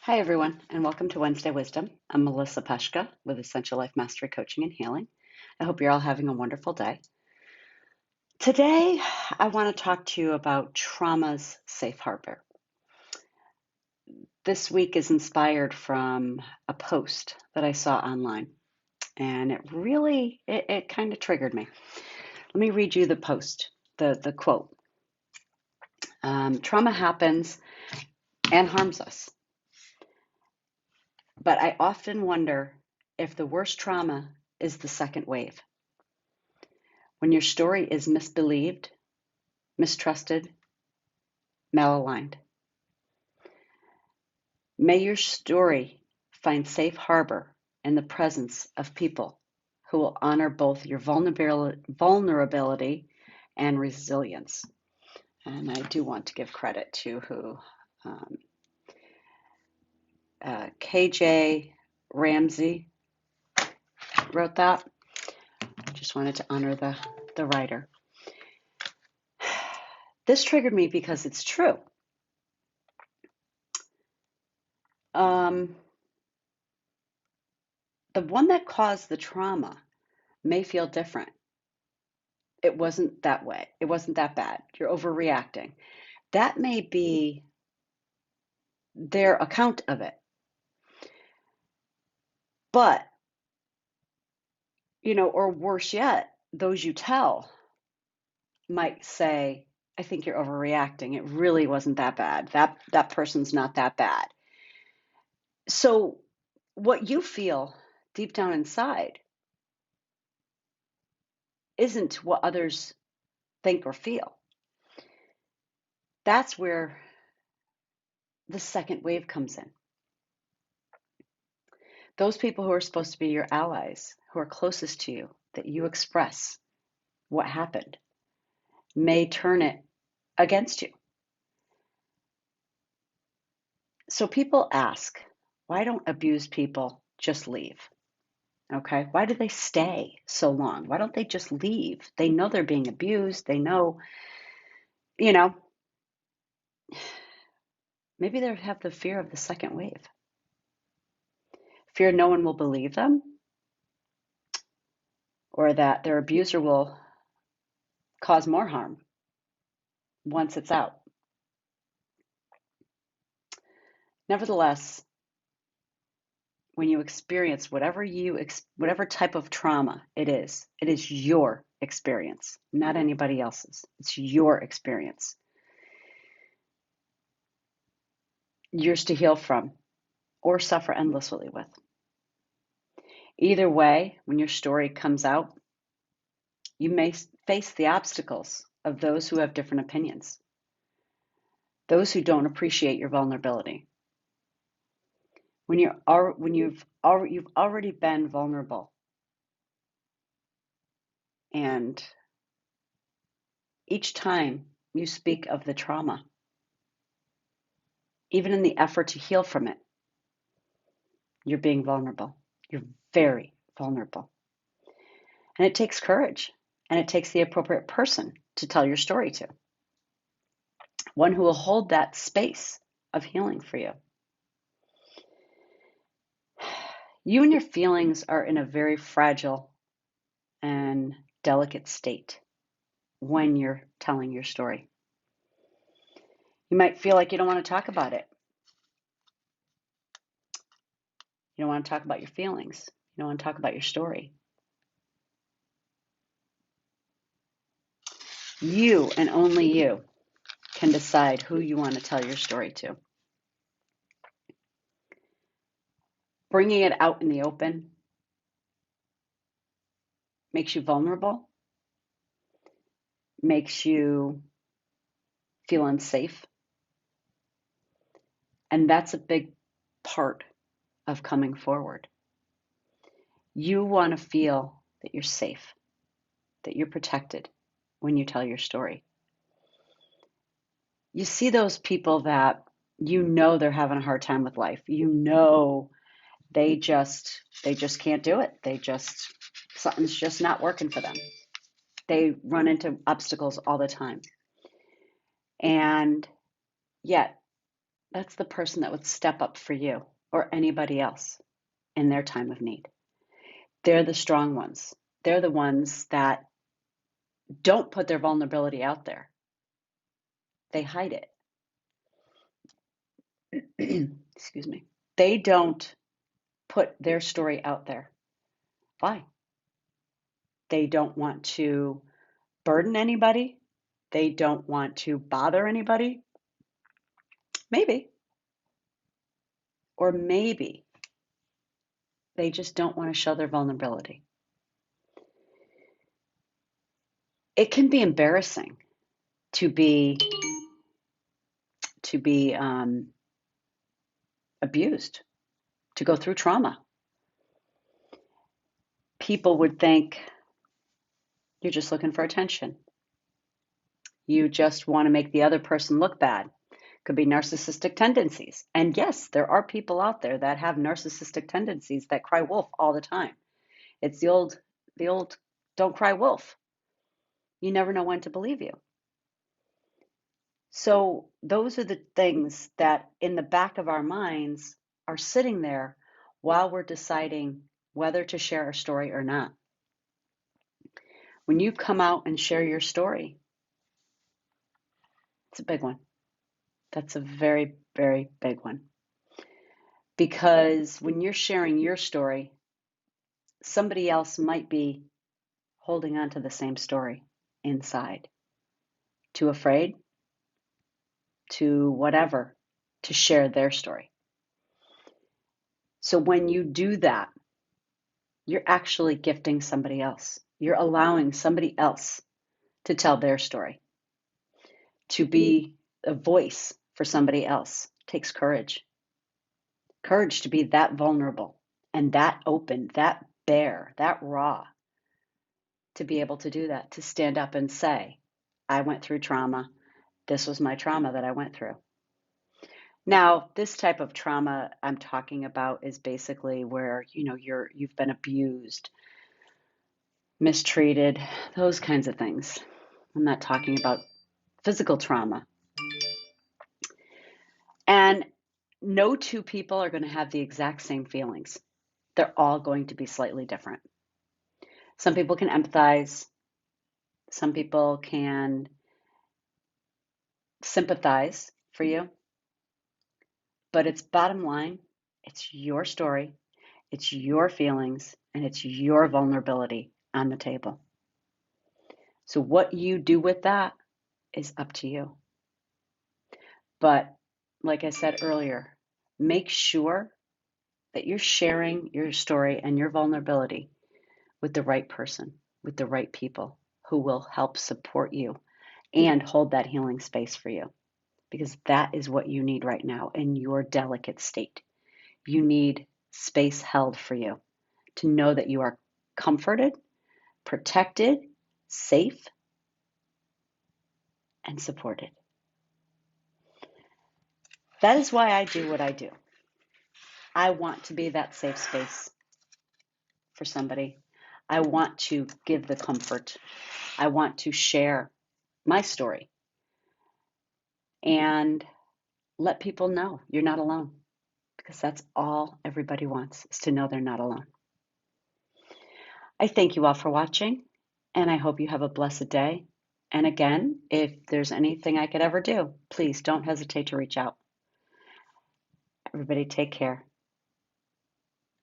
Hi, everyone, and welcome to Wednesday Wisdom. I'm Melissa Peshka with Essential Life Mastery Coaching and Healing. I hope you're all having a wonderful day. Today, I want to talk to you about trauma's safe harbor. This week is inspired from a post that I saw online, and it kind of triggered me. Let me read you the post, the quote. Trauma happens and harms us. But I often wonder if the worst trauma is the second wave. When your story is misbelieved, mistrusted, maligned. May your story find safe harbor in the presence of people who will honor both your vulnerability and resilience. And I do want to give credit to who KJ Ramsey wrote that. Just wanted to honor the writer. This triggered me because it's true. The one that caused the trauma may feel different. It wasn't that way. It wasn't that bad. You're overreacting. That may be their account of it. But, or worse yet, those you tell might say, I think you're overreacting. It really wasn't that bad. That person's not that bad. So what you feel deep down inside isn't what others think or feel. That's where the second wave comes in. Those people who are supposed to be your allies, who are closest to you, that you express what happened, may turn it against you. So people ask, why don't abused people just leave? Okay, why do they stay so long? Why don't they just leave? They know they're being abused. They know, maybe they have the fear of the second wave. Fear no one will believe them, or that their abuser will cause more harm once it's out. Nevertheless, when you experience whatever type of trauma it is your experience, not anybody else's. It's your experience. Yours to heal from or suffer endlessly with. Either way, when your story comes out, you may face the obstacles of those who have different opinions, those who don't appreciate your vulnerability. When you've already been vulnerable, and each time you speak of the trauma, even in the effort to heal from it, you're being vulnerable. You're very vulnerable. And it takes courage, and it takes the appropriate person to tell your story to. One who will hold that space of healing for you. You and your feelings are in a very fragile and delicate state when you're telling your story. You might feel like you don't want to talk about it. You don't want to talk about your feelings. You don't want to talk about your story. You and only you can decide who you want to tell your story to. Bringing it out in the open makes you vulnerable, makes you feel unsafe. And that's a big part of coming forward. You want to feel that you're safe, that you're protected when you tell your story. You see those people that they're having a hard time with life. They just can't do it. Something's just not working for them. They run into obstacles all the time. And yet That's the person that would step up for you or anybody else in their time of need. They're the strong ones. They're the ones that don't put their vulnerability out there. They hide it. Excuse me. They don't put their story out there. Why? They don't want to burden anybody. They don't want to bother anybody. Maybe. Or maybe they just don't want to show their vulnerability. It can be embarrassing to be abused, to go through trauma. People would think you're just looking for attention. You just want to make the other person look bad. Could be narcissistic tendencies. And yes, there are people out there that have narcissistic tendencies that cry wolf all the time. It's the old don't cry wolf. You never know when to believe you. So those are the things that in the back of our minds are sitting there while we're deciding whether to share our story or not. When you come out and share your story, it's a big one. That's a very, very big one. Because when you're sharing your story, somebody else might be holding on to the same story inside, too afraid, to whatever, to share their story. So when you do that, you're actually gifting somebody else. You're allowing somebody else to tell their story. To be a voice for somebody else takes courage. Courage to be that vulnerable and that open, that bare, that raw, to be able to do that, to stand up and say, I went through trauma. This was my trauma that I went through. Now, this type of trauma I'm talking about is basically where, you've been abused, mistreated, those kinds of things. I'm not talking about physical trauma. And no two people are going to have the exact same feelings. They're all going to be slightly different. Some people can empathize. Some people can sympathize for you. But it's bottom line, it's your story, it's your feelings, and it's your vulnerability on the table. So what you do with that is up to you. But like I said earlier, make sure that you're sharing your story and your vulnerability with the right person, with the right people who will help support you and hold that healing space for you. Because that is what you need right now in your delicate state. You need space held for you to know that you are comforted, protected, safe, and supported. That is why I do what I do. I want to be that safe space for somebody. I want to give the comfort. I want to share my story and let people know you're not alone, because that's all everybody wants, is to know they're not alone. I thank you all for watching, and I hope you have a blessed day. And again, if there's anything I could ever do, please don't hesitate to reach out. Everybody take care.